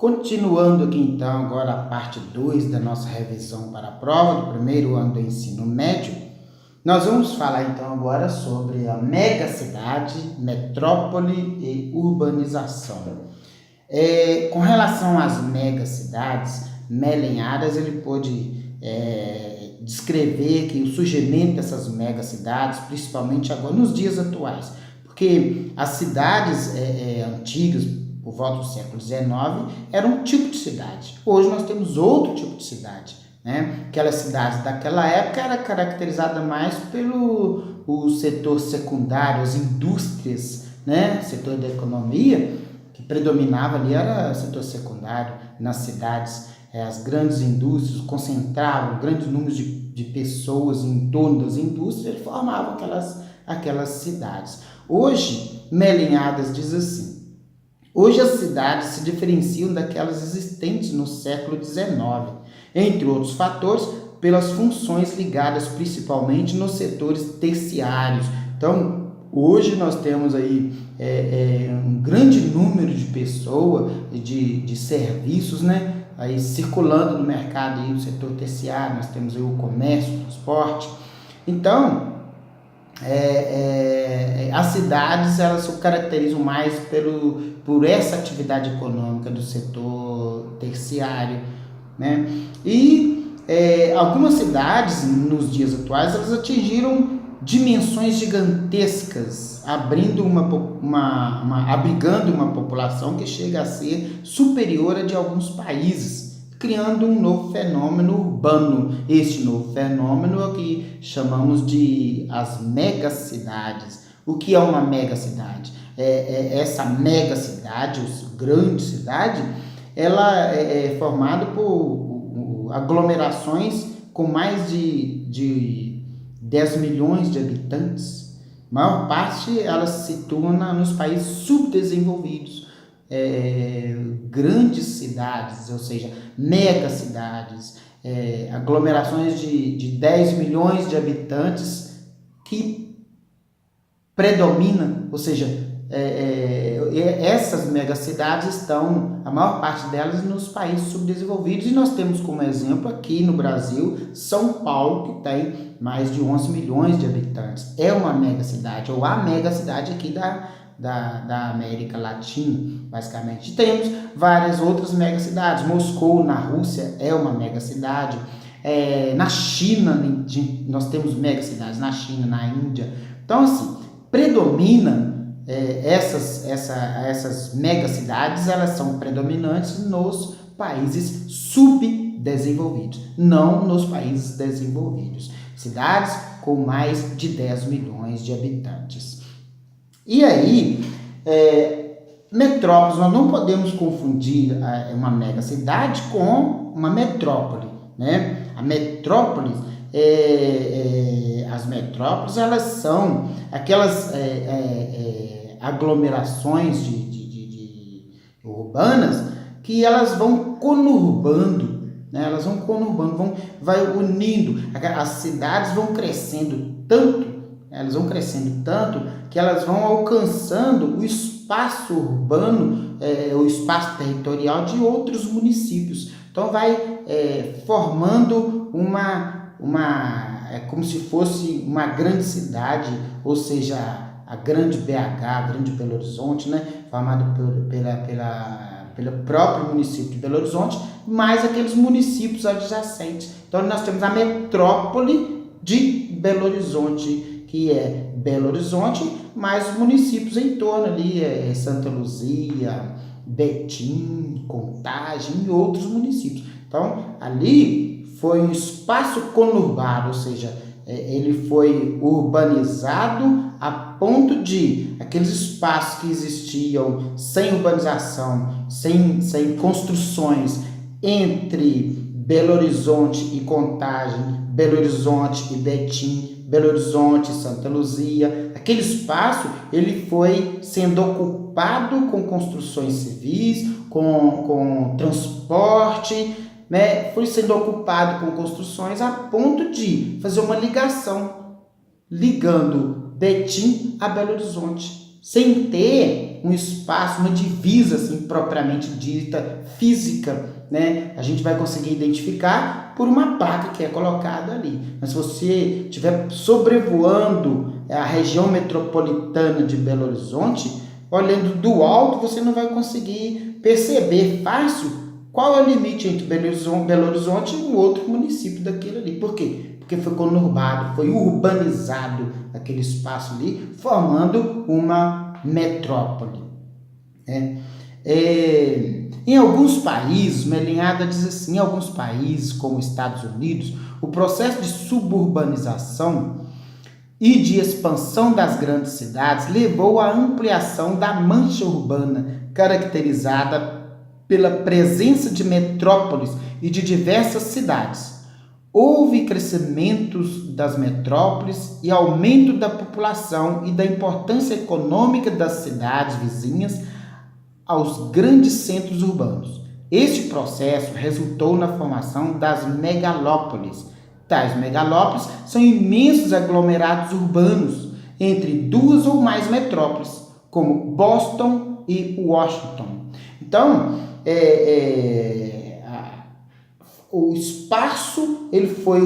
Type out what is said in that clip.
Continuando aqui então agora a parte 2 da nossa revisão para a prova do primeiro ano do ensino médio, nós vamos falar então agora sobre a megacidade, metrópole e urbanização. Com relação às megacidades, Mellen-Adas ele pôde descrever que o surgimento dessas megacidades, principalmente agora nos dias atuais, porque as cidades antigas, por volta do século XIX, era um tipo de cidade. Hoje nós temos outro tipo de cidade, né? Aquelas cidades daquela época era caracterizada mais pelo setor secundário, as indústrias, né? O setor da economia que predominava ali era o setor secundário nas cidades. As grandes indústrias concentravam grandes números de pessoas em torno das indústrias e formavam aquelas cidades. Hoje, Mellen-Adas diz assim: hoje as cidades se diferenciam daquelas existentes no século XIX, entre outros fatores, pelas funções ligadas principalmente nos setores terciários. Então, hoje nós temos aí um grande número de pessoas, de serviços, né? Aí circulando no mercado, aí, o setor terciário, nós temos aí o comércio, o transporte. Então, as cidades elas se caracterizam mais por essa atividade econômica do setor terciário, né? E algumas cidades nos dias atuais elas atingiram dimensões gigantescas, abrigando uma população que chega a ser superior a de alguns países, criando um novo fenômeno urbano. Este novo fenômeno é o que chamamos de as megacidades. O que é uma megacidade? Essa megacidade, ou grande cidade, ela é formada por aglomerações com mais de 10 milhões de habitantes. A maior parte ela se situa nos países subdesenvolvidos. Grandes cidades, ou seja, megacidades, aglomerações de 10 milhões de habitantes que predominam, ou seja, essas megacidades estão, a maior parte delas, nos países subdesenvolvidos, e nós temos como exemplo aqui no Brasil, São Paulo, que tem mais de 11 milhões de habitantes. É uma megacidade, ou a megacidade aqui da América Latina, basicamente. Temos várias outras megacidades. Moscou, na Rússia, é uma megacidade. Na China, nós temos megacidades, na China, na Índia. Então, assim, predomina essas megacidades, elas são predominantes nos países subdesenvolvidos, não nos países desenvolvidos. Cidades com mais de 10 milhões de habitantes. E aí, metrópoles, nós não podemos confundir uma megacidade com uma metrópole, né? A metrópole, as metrópoles, elas são aquelas aglomerações urbanas que elas vão conurbando, né? Elas vão conurbando, vai unindo, as cidades vão crescendo tanto, que elas vão alcançando o espaço urbano, o espaço territorial de outros municípios. Então vai formando como se fosse uma grande cidade, ou seja, a grande BH, a grande Belo Horizonte, né, formada pelo próprio município de Belo Horizonte, mais aqueles municípios adjacentes. Então nós temos a metrópole de Belo Horizonte, que é Belo Horizonte, mais os municípios em torno ali, Santa Luzia, Betim, Contagem e outros municípios. Então ali foi um espaço conurbado, ou seja, ele foi urbanizado a ponto de aqueles espaços que existiam sem urbanização, sem construções entre Belo Horizonte e Contagem, Belo Horizonte e Betim, Belo Horizonte e Santa Luzia, aquele espaço ele foi sendo ocupado com construções civis, com transporte, né? Foi sendo ocupado com construções a ponto de fazer uma ligação, ligando Betim a Belo Horizonte. sem ter um espaço, uma divisa assim, propriamente dita, física, né? A gente vai conseguir identificar por uma placa que é colocada ali. Mas se você estiver sobrevoando a região metropolitana de Belo Horizonte, olhando do alto, você não vai conseguir perceber fácil qual é o limite entre Belo Horizonte e um outro município daquele ali. Por quê? Porque foi conurbado, foi urbanizado aquele espaço ali, formando uma metrópole. Em alguns países, Melinhada diz assim, em alguns países, como Estados Unidos, o processo de suburbanização e de expansão das grandes cidades levou à ampliação da mancha urbana, caracterizada pela presença de metrópoles e de diversas cidades. Houve crescimento das metrópoles e aumento da população e da importância econômica das cidades vizinhas aos grandes centros urbanos. Este processo resultou na formação das megalópolis. Tais megalópolis são imensos aglomerados urbanos entre duas ou mais metrópoles, como Boston e Washington. Então, o espaço ele foi